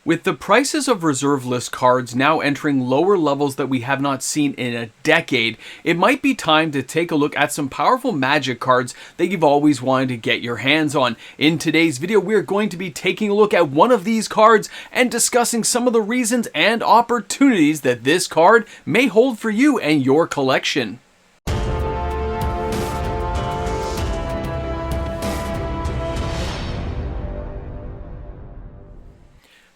With the prices of reserve list cards now entering lower levels that we have not seen in a decade, it might be time to take a look at some powerful Magic cards that you've always wanted to get your hands on. In today's video, we're going to be taking a look at one of these cards and discussing some of the reasons and opportunities that this card may hold for you and your collection.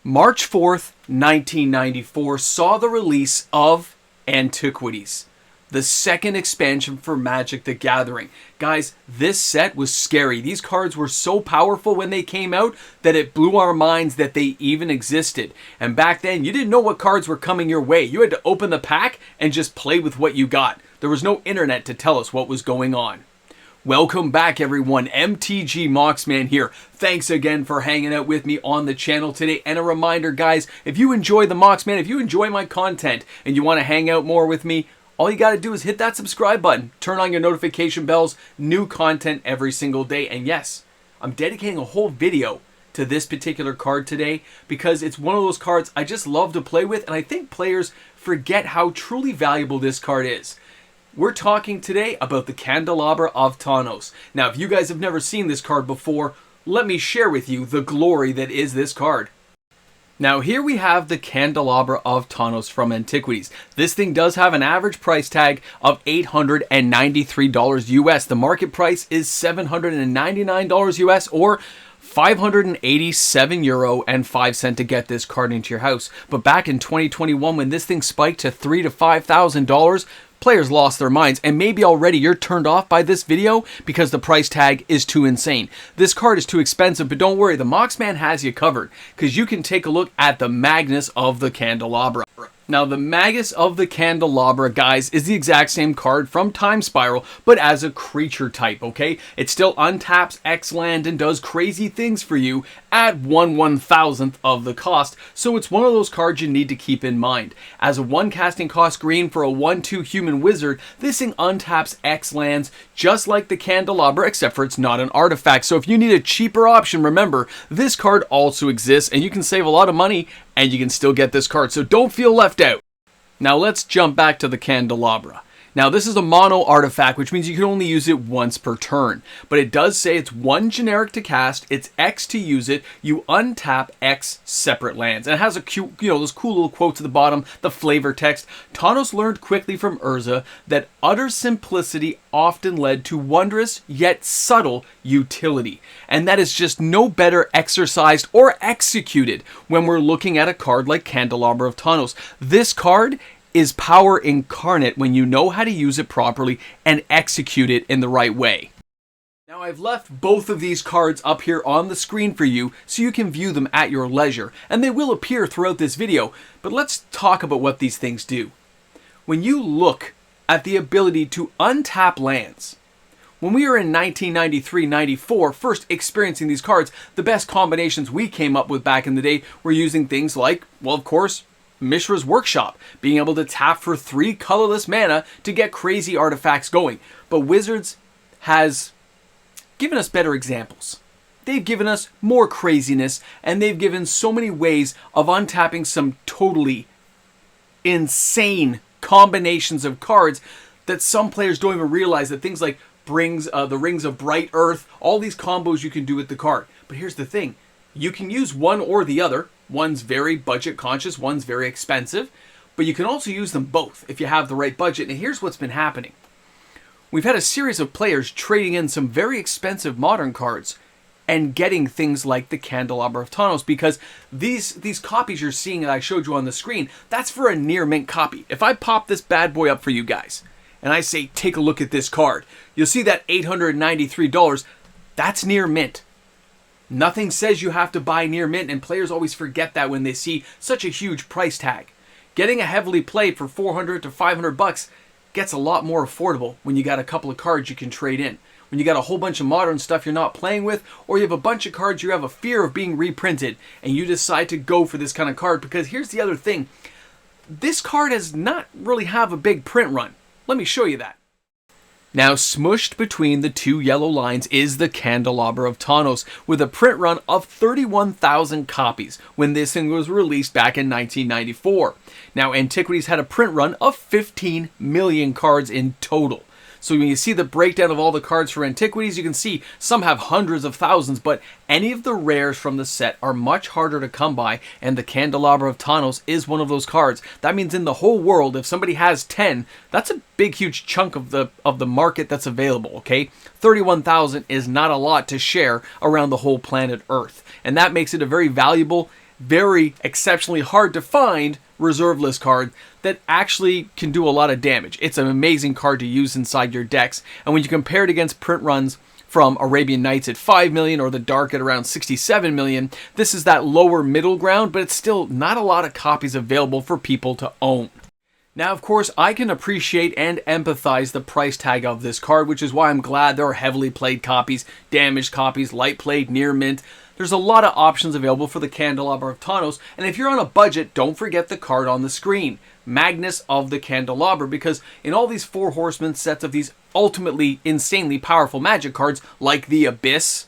March 4th, 1994 saw the release of Antiquities, the second expansion for Magic the Gathering. Guys, this set was scary. These cards were so powerful when they came out that it blew our minds that they even existed. And back then, you didn't know what cards were coming your way. You had to open the pack and just play with what you got. There was no internet to tell us what was going on. Welcome back, everyone. MTG Moxman here. Thanks again for hanging out with me on the channel today. And a reminder, guys, if you enjoy the Moxman, if you enjoy my content and you want to hang out more with me, all you got to do is hit that subscribe button, turn on your notification bells, new content every single day. And yes, I'm dedicating a whole video to this particular card today because it's one of those cards I just love to play with, and I think players forget how truly valuable this card is. We're talking today about the Candelabra of Tawnos. Now, if you guys have never seen this card before, let me share with you the glory that is this card. Now, here we have the Candelabra of Tawnos from Antiquities. This thing does have an average price tag of $893 US. The market price is $799 US, or €587.05 to get this card into your house. But back in 2021, when this thing spiked to $3,000 to $5,000, players lost their minds, and maybe already you're turned off by this video because the price tag is too insane. This card is too expensive, but don't worry, the Moxman has you covered because you can take a look at the Magus of the Candelabra. Now, the Magus of the Candelabra, guys, is the exact same card from Time Spiral, but as a creature type, okay? It still untaps X land and does crazy things for you at 1/1000th of the cost, so it's one of those cards you need to keep in mind. As a 1 casting cost green for a 1/2 human wizard, this thing untaps X lands just like the Candelabra, except for it's not an artifact. So if you need a cheaper option, remember, this card also exists, and you can save a lot of money and you can still get this card, so don't feel left out. Now let's jump back to the Candelabra. Now this is a mono artifact, which means you can only use it once per turn. But it does say it's 1 generic to cast, it's X to use it, you untap X separate lands. And it has a cute, those cool little quotes at the bottom, the flavor text. Tawnos learned quickly from Urza that utter simplicity often led to wondrous yet subtle utility. And that is just no better exercised or executed when we're looking at a card like Candelabra of Tawnos. This card is power incarnate when you know how to use it properly and execute it in the right way. Now, I've left both of these cards up here on the screen for you so you can view them at your leisure, and they will appear throughout this video, but let's talk about what these things do. When you look at the ability to untap lands, when we were in 1993-94 first experiencing these cards, the best combinations we came up with back in the day were using things like, well, of course, Mishra's Workshop, being able to tap for 3 colorless mana to get crazy artifacts going. But Wizards has given us better examples. They've given us more craziness, and they've given so many ways of untapping some totally insane combinations of cards that some players don't even realize, that things like the Rings of Bright Earth, all these combos you can do with the card. But here's the thing, you can use one or the other. One's very budget conscious, one's very expensive, but you can also use them both if you have the right budget. And here's what's been happening. We've had a series of players trading in some very expensive modern cards and getting things like the Candelabra of Tawnos, because these copies you're seeing that I showed you on the screen, that's for a near mint copy. If I pop this bad boy up for you guys and I say, take a look at this card, you'll see that $893, that's near mint. Nothing says you have to buy near mint, and players always forget that when they see such a huge price tag. Getting a heavily played for $400 to $500 gets a lot more affordable when you got a couple of cards you can trade in. When you got a whole bunch of modern stuff you're not playing with, or you have a bunch of cards you have a fear of being reprinted, and you decide to go for this kind of card. Because here's the other thing, this card does not really have a big print run. Let me show you that. Now, smushed between the two yellow lines is the Candelabra of Thanos, with a print run of 31,000 copies when this thing was released back in 1994. Now, Antiquities had a print run of 15 million cards in total. So when you see the breakdown of all the cards for Antiquities, you can see some have hundreds of thousands, but any of the rares from the set are much harder to come by, and the Candelabra of Thanos is one of those cards. That means in the whole world, if somebody has 10, that's a big, huge chunk of the market that's available, okay? 31,000 is not a lot to share around the whole planet Earth, and that makes it a very valuable, very exceptionally hard to find reserve list card that actually can do a lot of damage. It's an amazing card to use inside your decks, and when you compare it against print runs from Arabian Nights at 5 million or the Dark at around 67 million, this is that lower middle ground, but it's still not a lot of copies available for people to own. Now, of course, I can appreciate and empathize the price tag of this card, which is why I'm glad there are heavily played copies, damaged copies, light played, near mint. There's a lot of options available for the Candelabra of Thanos, and if you're on a budget, don't forget the card on the screen, Magnus of the Candelabra, because in all these Four Horsemen sets of these ultimately insanely powerful magic cards, like the Abyss,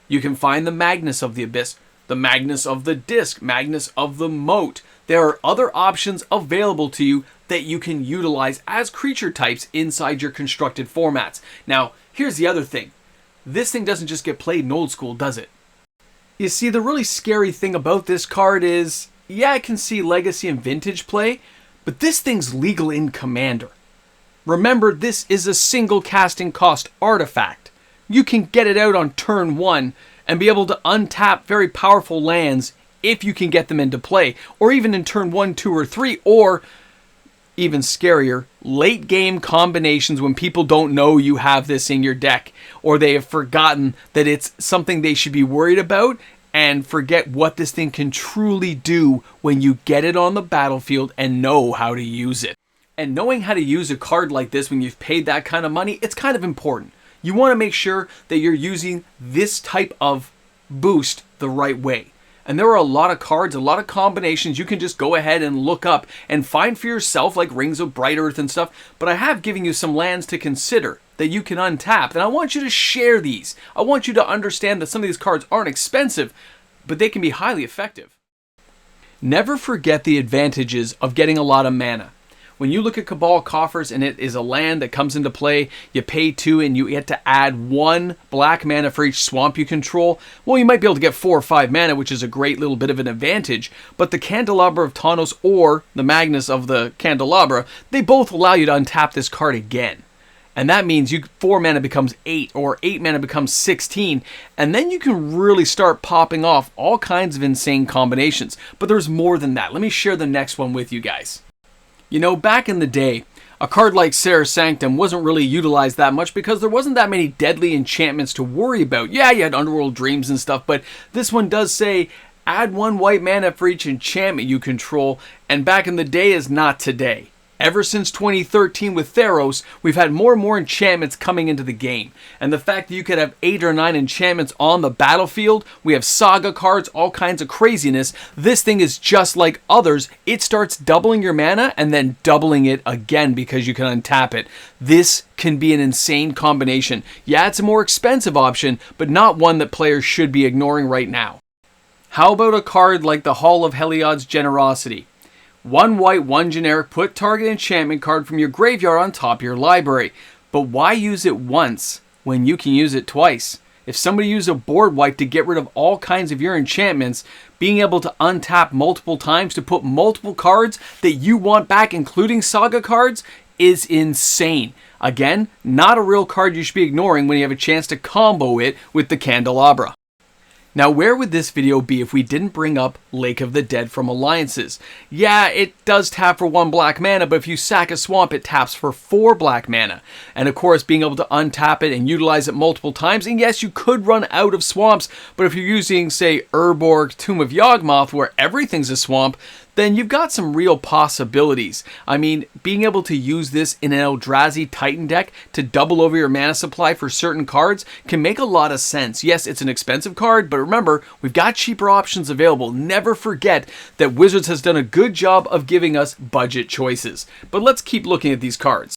you can find the Magnus of the Abyss, the Magnus of the Disc, Magnus of the Moat. There are other options available to you that you can utilize as creature types inside your constructed formats. Now, here's the other thing. This thing doesn't just get played in old school, does it? You see, the really scary thing about this card is, yeah, I can see Legacy and Vintage play, but this thing's legal in Commander. Remember, this is a single casting cost artifact. You can get it out on turn 1 and be able to untap very powerful lands if you can get them into play, or even in turn 1, 2, or 3, or even scarier, late game combinations when people don't know you have this in your deck, or they have forgotten that it's something they should be worried about and forget what this thing can truly do when you get it on the battlefield and know how to use it. And knowing how to use a card like this when you've paid that kind of money, it's kind of important. You want to make sure that you're using this type of boost the right way. And there are a lot of cards, a lot of combinations you can just go ahead and look up and find for yourself, like Rings of Bright Earth and stuff. But I have given you some lands to consider that you can untap. And I want you to share these. I want you to understand that some of these cards aren't expensive, but they can be highly effective. Never forget the advantages of getting a lot of mana. When you look at Cabal Coffers and it is a land that comes into play, you pay 2 and you get to add 1 black mana for each swamp you control, well, you might be able to get 4 or 5 mana, which is a great little bit of an advantage. But the Candelabra of Thanos or the Magnus of the Candelabra, they both allow you to untap this card again. And that means 4 mana becomes 8, or 8 mana becomes 16, and then you can really start popping off all kinds of insane combinations. But there's more than that. Let me share the next one with you guys. You know, back in the day, a card like Serra Sanctum wasn't really utilized that much because there wasn't that many deadly enchantments to worry about. Yeah, you had Underworld Dreams and stuff, but this one does say, add 1 white mana for each enchantment you control, and back in the day is not today. Ever since 2013 with Theros, we've had more and more enchantments coming into the game. And the fact that you could have 8 or 9 enchantments on the battlefield, we have saga cards, all kinds of craziness. This thing is just like others. It starts doubling your mana and then doubling it again because you can untap it. This can be an insane combination. Yeah, it's a more expensive option, but not one that players should be ignoring right now. How about a card like the Hall of Heliod's Generosity? 1 white, 1 generic, put target enchantment card from your graveyard on top of your library. But why use it once when you can use it twice? If somebody used a board wipe to get rid of all kinds of your enchantments, being able to untap multiple times to put multiple cards that you want back, including saga cards, is insane. Again, not a real card you should be ignoring when you have a chance to combo it with the Candelabra. Now, where would this video be if we didn't bring up Lake of the Dead from Alliances? Yeah, it does tap for 1 black mana, but if you sack a swamp, it taps for 4 black mana. And of course, being able to untap it and utilize it multiple times, and yes, you could run out of swamps, but if you're using, say, Urborg, Tomb of Yawgmoth, where everything's a swamp, then you've got some real possibilities. I mean, being able to use this in an Eldrazi Titan deck to double over your mana supply for certain cards can make a lot of sense. Yes, it's an expensive card, but remember, we've got cheaper options available. Never forget that Wizards has done a good job of giving us budget choices. But let's keep looking at these cards.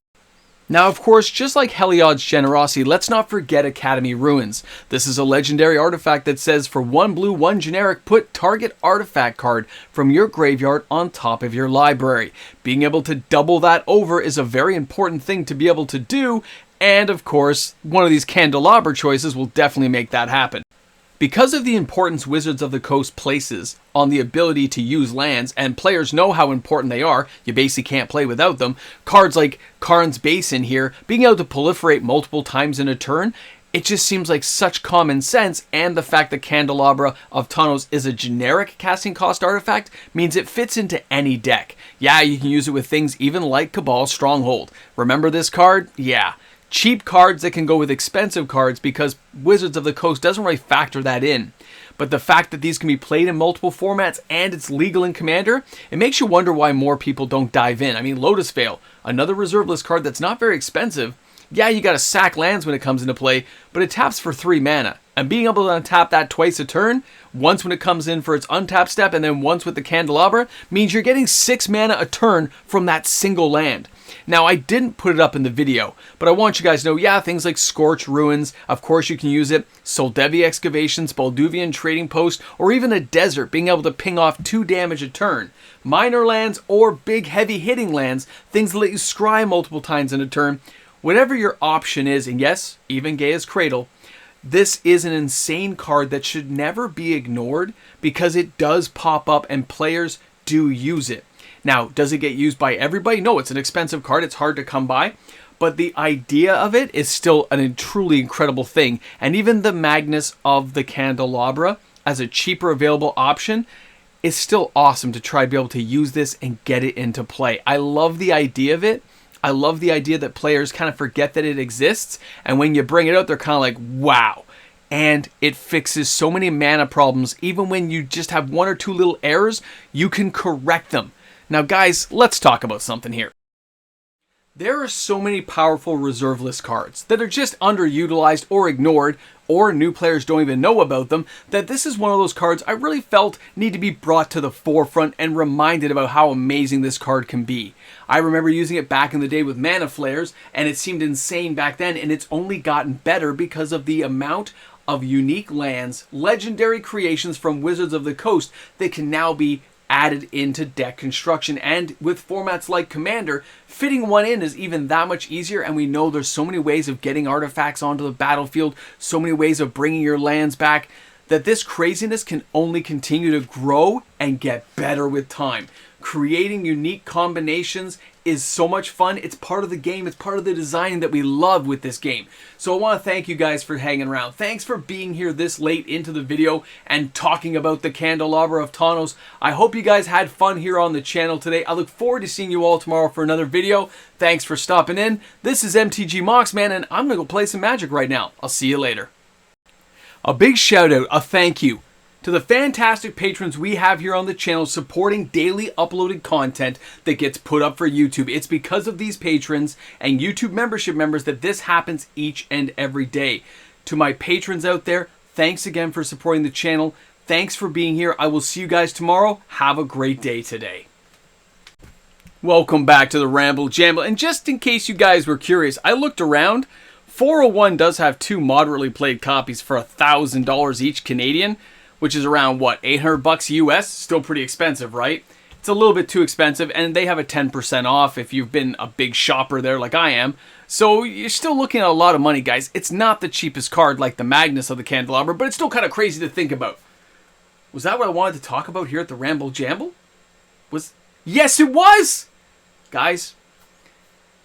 Now, of course, just like Heliod's Generosity, let's not forget Academy Ruins. This is a legendary artifact that says, for 1 blue, 1 generic, put target artifact card from your graveyard on top of your library. Being able to double that over is a very important thing to be able to do, and of course, one of these Candelabra choices will definitely make that happen. Because of the importance Wizards of the Coast places on the ability to use lands, and players know how important they are, you basically can't play without them, cards like Karn's Basin here, being able to proliferate multiple times in a turn, it just seems like such common sense, and the fact that Candelabra of Tawnos is a generic casting cost artifact means it fits into any deck. Yeah, you can use it with things even like Cabal Stronghold. Remember this card? Yeah. Cheap cards that can go with expensive cards because Wizards of the Coast doesn't really factor that in. But the fact that these can be played in multiple formats and it's legal in Commander, it makes you wonder why more people don't dive in. I mean, Lotus Veil, another reserve list card that's not very expensive. Yeah, you gotta sack lands when it comes into play, but it taps for 3 mana. And being able to untap that twice a turn, once when it comes in for its untap step and then once with the Candelabra, means you're getting 6 mana a turn from that single land. Now, I didn't put it up in the video, but I want you guys to know, yeah, things like Scorch Ruins, of course you can use it, Soldevi Excavations, Balduvian Trading Post, or even a Desert, being able to ping off 2 damage a turn. Minor lands or big heavy hitting lands, things that let you scry multiple times in a turn. Whatever your option is, and yes, even Gaia's Cradle, this is an insane card that should never be ignored because it does pop up and players do use it. Now, does it get used by everybody? No, it's an expensive card. It's hard to come by. But the idea of it is still a truly incredible thing. And even the Magnus of the Candelabra as a cheaper available option is still awesome to try to be able to use this and get it into play. I love the idea of it. I love the idea that players kind of forget that it exists. And when you bring it out, they're kind of like, wow. And it fixes so many mana problems. Even when you just have 1 or 2 little errors, you can correct them. Now guys, let's talk about something here. There are so many powerful reserve list cards that are just underutilized or ignored, or new players don't even know about them, that this is one of those cards I really felt need to be brought to the forefront and reminded about how amazing this card can be. I remember using it back in the day with Mana Flares, and it seemed insane back then, and it's only gotten better because of the amount of unique lands, legendary creations from Wizards of the Coast that can now be added into deck construction. And with formats like Commander, fitting one in is even that much easier, and we know there's so many ways of getting artifacts onto the battlefield, so many ways of bringing your lands back, that this craziness can only continue to grow and get better with time. Creating unique combinations is so much fun. It's part of the game. It's part of the design that we love with this game. So I want to thank you guys for hanging around. Thanks for being here this late into the video and talking about the Candelabra of Tawnos. I hope you guys had fun here on the channel today. I look forward to seeing you all tomorrow for another video. Thanks for stopping in. This is MTG Moxman, and I'm going to go play some Magic right now. I'll see you later. A big shout out, a thank you to the fantastic patrons we have here on the channel supporting daily uploaded content that gets put up for YouTube. It's because of these patrons and YouTube membership members that this happens each and every day. To my patrons out there, thanks again for supporting the channel. Thanks for being here. I will see you guys tomorrow. Have a great day today. Welcome back to the Ramble Jamble. And just in case you guys were curious, I looked around. 401 does have 2 moderately played copies for $1,000 each Canadian, which is around, what, $800 US? Still pretty expensive, right? It's a little bit too expensive, and they have a 10% off if you've been a big shopper there like I am. So you're still looking at a lot of money, guys. It's not the cheapest card like the Magnus of the Candelabra, but it's still kind of crazy to think about. Was that what I wanted to talk about here at the Ramble Jamble? Yes, it was! Guys,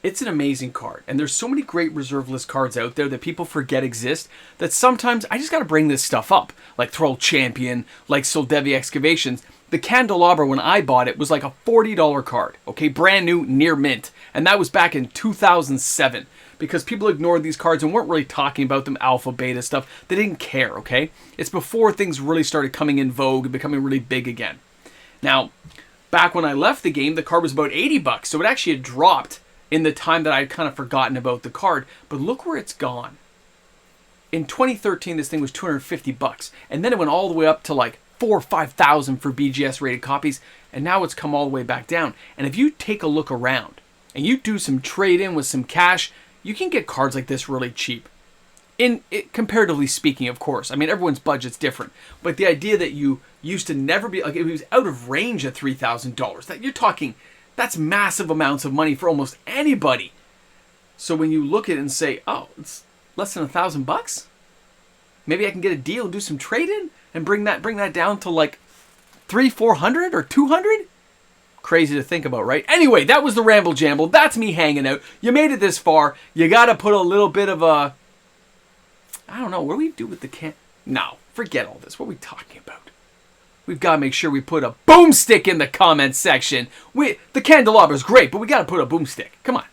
it's an amazing card, and there's so many great reserve list cards out there that people forget exist that sometimes I just got to bring this stuff up, like Thrall Champion, like Soldevi Excavations. The Candelabra, when I bought it, was like a $40 card, okay, brand new, near mint, and that was back in 2007, because people ignored these cards and weren't really talking about them, alpha, beta stuff. They didn't care, okay? It's before things really started coming in vogue and becoming really big again. Now, back when I left the game, the card was about $80, so it actually had dropped in the time that I'd kind of forgotten about the card. But look where it's gone. In 2013, this thing was $250, and then it went all the way up to like 4,000 or 5,000 for BGS rated copies, and now it's come all the way back down. And if you take a look around and you do some trade-in with some cash, you can get cards like this really cheap. Comparatively speaking, of course. I mean, everyone's budget's different. But the idea that you used to never be, like, it was out of range at $3,000. That you're talking, that's massive amounts of money for almost anybody. So when you look at it and say, oh, it's less than $1,000, maybe I can get a deal and do some trade-in and bring that down to like $300, $400, or $200. Crazy to think about, right? Anyway, that was the Ramble Jamble. That's me hanging out. You made it this far. You got to put a little bit of a, I don't know, what do we do with the can? No, forget all this. What are we talking about? We've got to make sure we put a boomstick in the comments section. The candelabra is great, but we got to put a boomstick. Come on.